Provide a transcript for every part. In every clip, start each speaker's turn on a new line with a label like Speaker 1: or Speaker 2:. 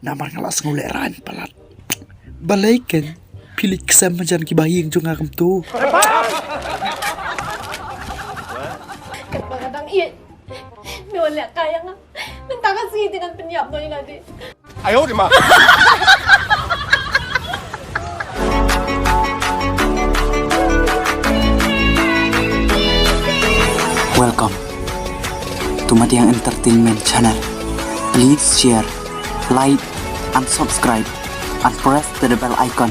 Speaker 1: Namar ngalas nguleran palat. Balaikan pilih kesam majan kibaying jung akam tu.
Speaker 2: Kadang-kadang iya. Noon lihat kaya nga. Mentakan sigitin ang penyap no yung nadi.
Speaker 3: 哎呦我的妈！
Speaker 4: Welcome to Matiang Entertainment Channel. Please share, like, and subscribe, and press the bell icon.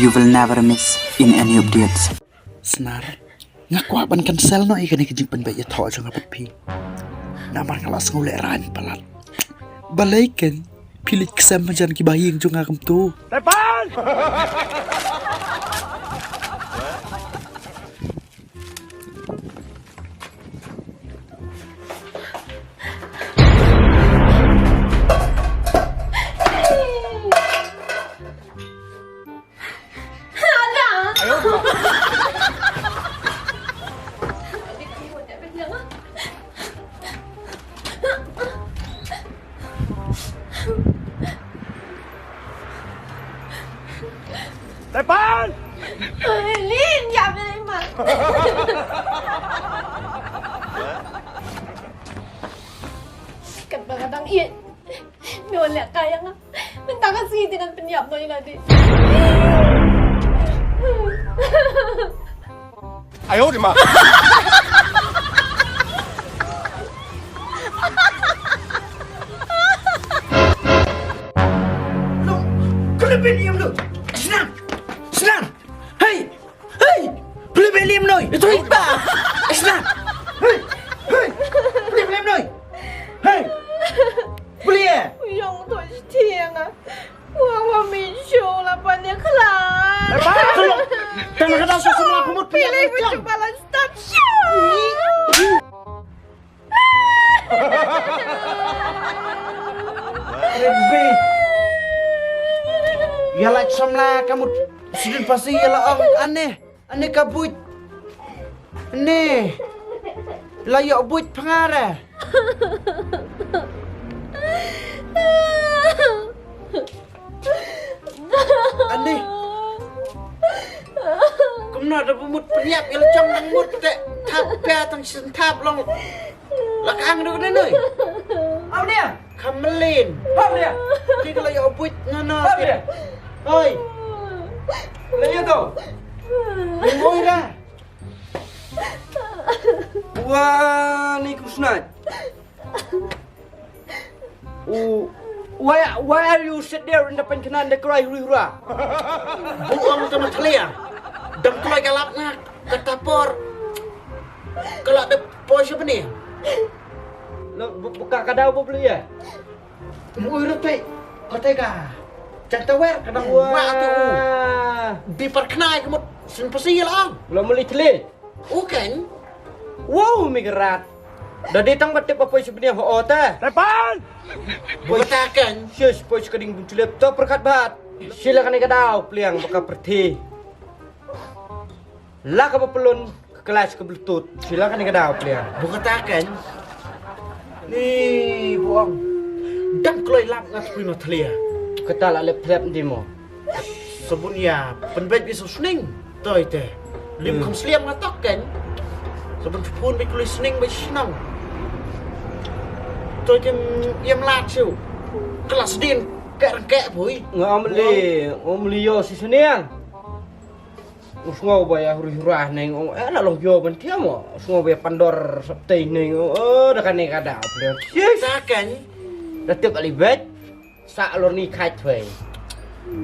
Speaker 4: You will never miss in any updates.
Speaker 1: Senar ngakwaban kan sel no ikan ikajimpan bayi tho jung apat pi. Namar ngalas nguleran palat. Balaikan pilih kesam majan kibaying jung akam tu.
Speaker 3: Depan!
Speaker 2: Ada!
Speaker 3: 哎呦我的妈！
Speaker 2: Adik kamu tak penyap ah.
Speaker 3: Depan!
Speaker 2: Lin, ya memang. Kadang-kadang iya. Noon lihat kaya nga. Mentakan sigitin ang penyap no yung nadi.
Speaker 3: 哎呦我的妈！
Speaker 1: Lu, kena beliam lu. Senang, senang. Hei, hei, boleh beliam noi. Itu iba. Senang. Hei, hei, boleh beliam noi. Hei, boleh ya?
Speaker 2: 用腿天啊！我没修了，把你看来。
Speaker 1: Tolong, jangan kena sesemua kumut
Speaker 2: Pilih
Speaker 1: pilih
Speaker 2: baju balas start show.
Speaker 1: Rebe. Ya like samla kamu sudah pasti ya lah aneh, aneh kabut. Aneh. Layak buat pengarah. Aneh. Kamu ada pemut penyiap yang cong nang mut tak tap pia tang sentap long. Lakang tu kena noi. Apa dia? Kamelin. Apa dia? Dia kalau ya buat ngana. Apa dia? Oi. Lagi tu. Oi dah.
Speaker 5: Wah, ni Kusnat. Why are you sit there in depan kanan the cry hura?
Speaker 1: Buang sama telia. Dan kalau galap nak ketapor. Kalau ada pos apa ni?
Speaker 5: Buka kadau apa beli ya?
Speaker 1: Oi rete. Kotega. Cantawer kadang buat tu. Diperkenai kamu sen pasti lah.
Speaker 5: Belum beli teli.
Speaker 1: Bukan.
Speaker 5: Wow, migerat. Dah datang batip apa sebenarnya ho ta?
Speaker 3: Depan!
Speaker 1: Bukatakan.
Speaker 5: Sis pos keding bunculep to perkat bat. Silakan kadau pliang buka perti. Lah ka pelun kelas ke bluetooth. Silakan kadau pliang.
Speaker 1: Bukatakan. Ni buang. Dan kalau lap ngat prima telia.
Speaker 5: Kata lah lep lep di mo.
Speaker 1: Sebenarnya penbet bisa sening. Toy teh. Lim kom seliam ngatok kan. Sebelum punไปคุยสนิงไปชินองตัวที่ยำลาดชิวกลัสดินแกะแกะพุย
Speaker 5: Ngom li yo si seniang. Usngau ba ya hurah neng nak long yo ben dia mo. Usngau ba pandor sabtai neng. Dah kan ni kada apa. Yes.
Speaker 1: ซากัน
Speaker 5: Dah tiap kali bet. Sak lor ni khai thwei.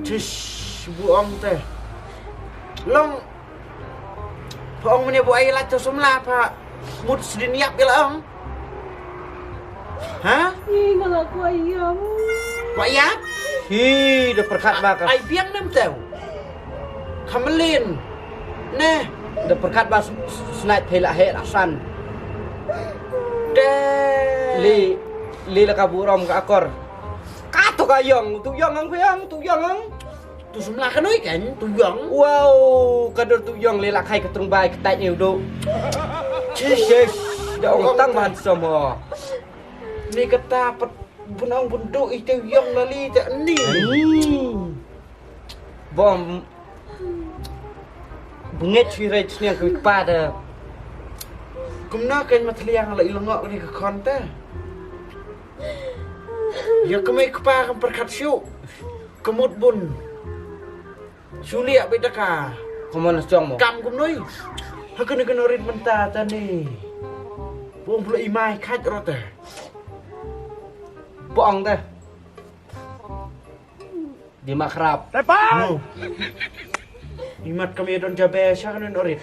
Speaker 1: ชิชบุองเตะลองพระองค์มันเนี่ยบุไอ้ลัดเจ้าสมลาพระมุดสดินยับกันละองฮะ
Speaker 2: Ih, malah aku ayam.
Speaker 1: วายับ
Speaker 5: Hi dah perkat ba ka.
Speaker 1: ไอ้เบี้ยงน้ำเต้าคำลินแน่
Speaker 5: Dah perkat ba snai thela he asan.
Speaker 1: เด้
Speaker 5: Li la ka burom ka akor. Ka to ka yong, tu yong ang phang, tu yong ang.
Speaker 1: ตุสมลากันน้อยกันตุหยอง
Speaker 5: Wow, kadar tu yong le la khai ka trung bai ka tai niu do. Yes. Dah orang tang ban semua.
Speaker 1: Ni kata Bunang bunduk itu yang lali tak ni.
Speaker 5: Bom bungit siraj ni aku pada.
Speaker 1: Kumna kan matliang la ilongok ni ke konta. Ya kemai kepa kan perkat syuk. Kemut bun. Suliak bedaka.
Speaker 5: Kemana cong mo?
Speaker 1: Kam kumnoi. Hakene kenorin mentah tani. Buang pula imai kat rota.
Speaker 5: Boong teh. Di makrab.
Speaker 3: Depan!
Speaker 1: No. Imat kami don jabe syakan orit.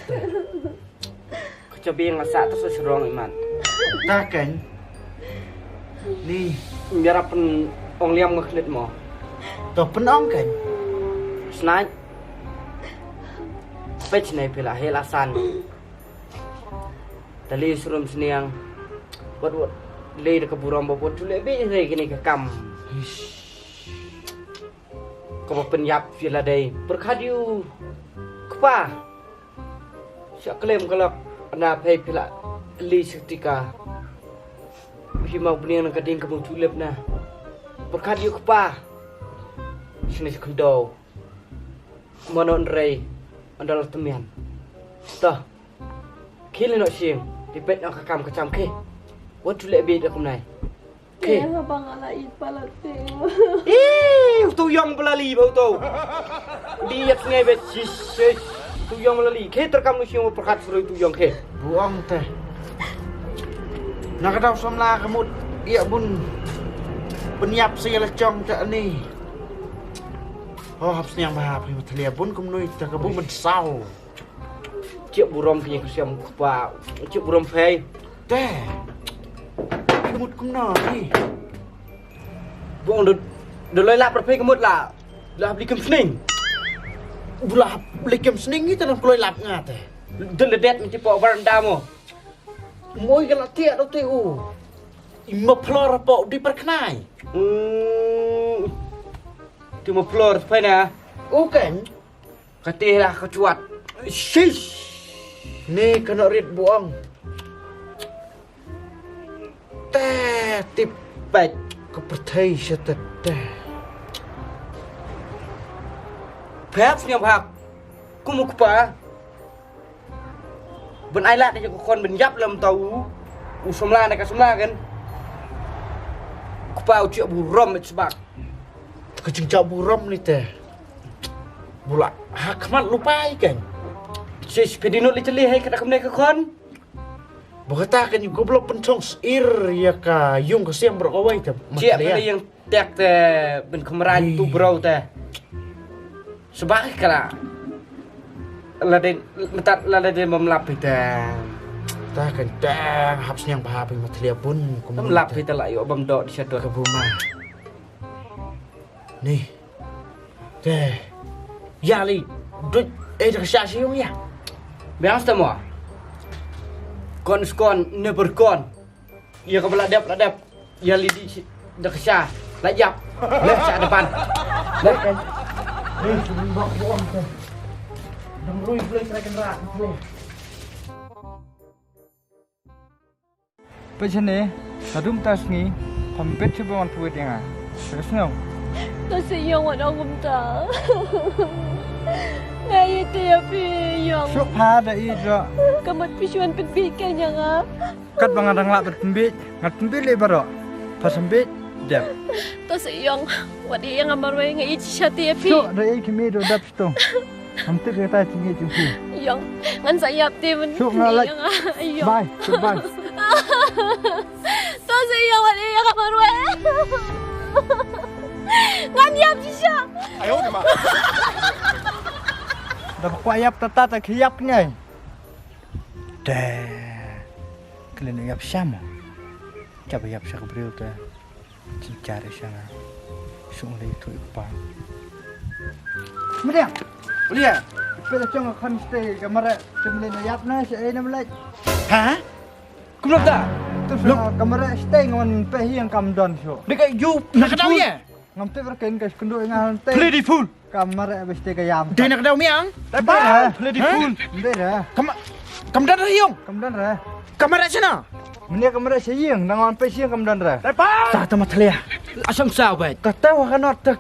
Speaker 5: Kecobi ngasak terus serong iman.
Speaker 1: Takkan. Ni,
Speaker 5: Biar pen ong liam ngeklit mo.
Speaker 1: to penong kan.
Speaker 5: Snack. Pech nai pila helasan. Tali surum seniang. Wat le de keburam bobot tule be re kini ke kam. Kau penyap vila dai. Berkadiu. Kepa. Siak klaim kalau anda pay pila li setika. Bisi mau bening nang kading kamu tulip na. Berkadiu kepa. Sini sekendau. Monon rei. Andal temian. Tah. Kili nak siang. Dipet nak kakam kacam ke. Wat tulip be dak kumnai. Ke.
Speaker 2: Kaya bang alait pala teo.
Speaker 5: Tu yang belali bau tu. Dia sengai bet sis. Tu yang belali. Ke terkam nusi yang perkat suruh tu yang ke.
Speaker 1: Buang teh. Nak kau somla kamu iya bun. Penyiap segala cong tak ni. Oh habis yang bahap ni matlia bun kumnoi tak kabu mensau.
Speaker 5: Cik buram punya kusiam kupa. Cik buram fei.
Speaker 1: Teh. Kemut kumna ni.
Speaker 5: Buang dah lelap berfei kemut lah. Lah beli kem sening.
Speaker 1: Bulah beli kem sening ni tanam keloi lap ngat teh.
Speaker 5: Dah ledet macam pok baranda mo.
Speaker 1: Moi kalau tiak tu tu. Ima pelor apa diperkenai.
Speaker 5: Tu mau pelor fei na.
Speaker 1: Bukan.
Speaker 5: Katih lah kecuat. Shish.
Speaker 1: Ni kena rit buang. Teh tip
Speaker 5: Baik.
Speaker 1: kepertai setet teh.
Speaker 5: Perhaps ni apa? Ku mau kupa. Ben ailat ni aku kon ben yap lam tahu. Usomla nak somla kan. Kupa ucik buram sebab.
Speaker 1: Kecing buram ni teh. Bula hakmat lupai kan.
Speaker 5: Sis pedinut li celih hai kata kemne ke kon.
Speaker 1: Berkata kan juga belum pencong ir ya ka yung kesiam berkawai teh.
Speaker 5: Cik ada yang tek teh ben kemeran tu bro teh. Sebab kala laden mentat laden memlap teh.
Speaker 1: Ta kan tang habis yang bahap yang matelia pun
Speaker 5: Memlap kita lah yo bam dok di situ
Speaker 1: ke rumah. Nih. Teh. Ya li. Dut dah syasi yung ya.
Speaker 5: Biang semua. Kon skon ne berkon. Ya ke beladap. Ya lidi dah kesah. Lajap. Leh sak depan. Leh kan.
Speaker 1: Nih, bak buang teh. Dang rui boleh kena rak boleh.
Speaker 6: Pejane, kadum tasni, pampet coba wan puet yang terus ngau.
Speaker 2: To siyong wala kumta. Ngayon tiya piyong.
Speaker 6: Syuk pada idra,
Speaker 2: Kamat pisuan pagbikan niya nga.
Speaker 6: kat bangadang lak berpembit, ngat pembit lebar pasembit dap.
Speaker 2: To siyong wadi yang amarway nga ichi siya tiya pi.
Speaker 6: Syuk dari kami do dap stong. Hampir kita tinggi jumpu.
Speaker 2: Iyong ngan sayap ti man.
Speaker 6: Syuk ngalak.
Speaker 2: Iyong.
Speaker 6: Bye, goodbye.
Speaker 2: To siyong wadi yang amarway. Ngan yap siya.
Speaker 3: 哎呦我的妈！
Speaker 6: Dapat kuayap tata kiap nyai. Dah, kalian yap sama. Coba yap saya beriu tu. Cari sana. Sungguh itu apa? Kemudian,
Speaker 1: Boleh?
Speaker 6: pada cuma konstay kamera cemilin yap na saya ini mulai.
Speaker 1: Hah?
Speaker 5: Kumlap tak?
Speaker 6: Terus kamera stay ngon pehi yang kamdon so.
Speaker 1: Dekat you nak tahu ya?
Speaker 6: Ngamte berkain kas kendo ingat teh.
Speaker 1: Play di full.
Speaker 6: Kamera habis teh kayam.
Speaker 1: Dia nak tahu miang?
Speaker 6: Depan.
Speaker 1: Play di full.
Speaker 6: Ndera.
Speaker 1: Kamu dah yung?
Speaker 6: Kamdon ra.
Speaker 1: Kamera sana.
Speaker 6: Menia kamera sayang nangon pe siang kamdan ra.
Speaker 3: Depan!
Speaker 6: Sa ta matlia.
Speaker 5: Asam sao baik.
Speaker 6: Kata wa kanot tak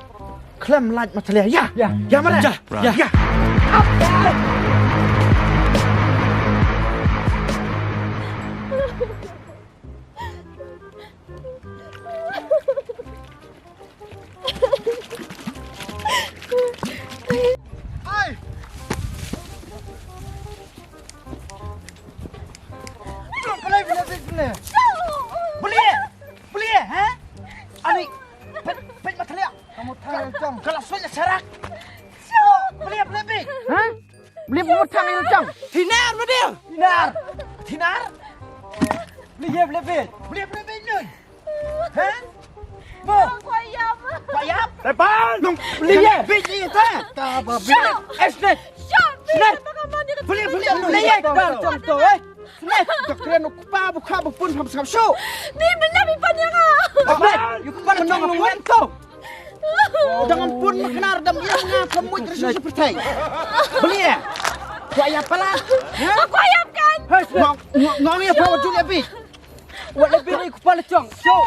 Speaker 6: klem laj matlia. Ya. Ya mana? Ya. Ya. Boleh, ha? Ani, pet matlia. Kamu tang jong. Kalau soalnya serak. Boleh, ha? Boleh kamu tang jong.
Speaker 5: Tinar mo dia.
Speaker 6: Tinar. Boleh, nun. Ha? Mo. Payap.
Speaker 3: Depan!
Speaker 6: Boleh, biji ta. Ta ba biji. Esnet. Boleh, jong to, eh. Snet, kalian ukupa buka bupun ham sam show.
Speaker 2: Ni benar pipanya nga.
Speaker 6: Snet, ukupa menong menong to. Jangan pun makenar dam yang ngapa mu terus seperti. Boleh. Kuaya pala.
Speaker 2: Aku ayapkan.
Speaker 6: Ngong ya bawa Julia bi. Wa lebih ni ukupa lecong. Show.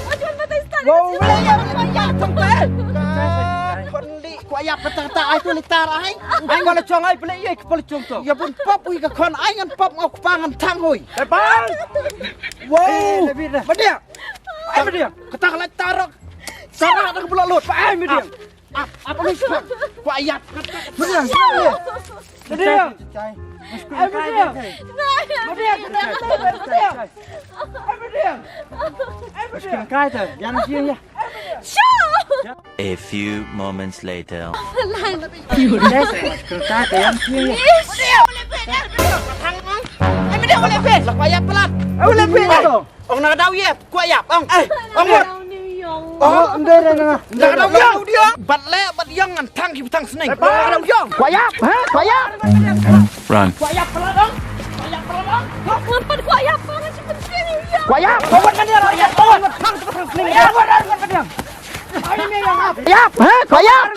Speaker 2: Macam mata istan.
Speaker 6: Wow, boleh ya tong pe. Kon li kuaya peta ai tu litar ai. Ai ngol lecong ai boleh ya ukupa lecong to. Ya pun pop ui ka kon ai ngan pop ngau ukupa ngan tang hui.
Speaker 3: Depan!
Speaker 6: Wow. Badia. Ai badia. Ketak letar. Sarah nak pula lut. Ai badia. Apa ni kau? Kau ayat. Badia. Badia. Ai badia. Badia. Kai tu. Yang dia ya.
Speaker 7: A few moments later.
Speaker 6: Kai tu yang dia ya. Boleh pet. Lah kau ayat pelan. Boleh pet tu. Ong nak dau ye. Kau ayat ong. Ong mut. Oh, enggak. Enggak ada yang. Bat le, bat yang ngan tang ki tang seneng. Enggak ada yang. Kuayap, ha? Kuayap.
Speaker 7: Run.
Speaker 6: Kuayap pelan dong.
Speaker 2: Kenapa aku ayapkan? Macam penting ya.
Speaker 6: Kuayap, bawa kan dia kuayap. Bawa tang seneng. Ya, bawa kan dia. Ini yang apa? Kuayap, ha? Kuayap.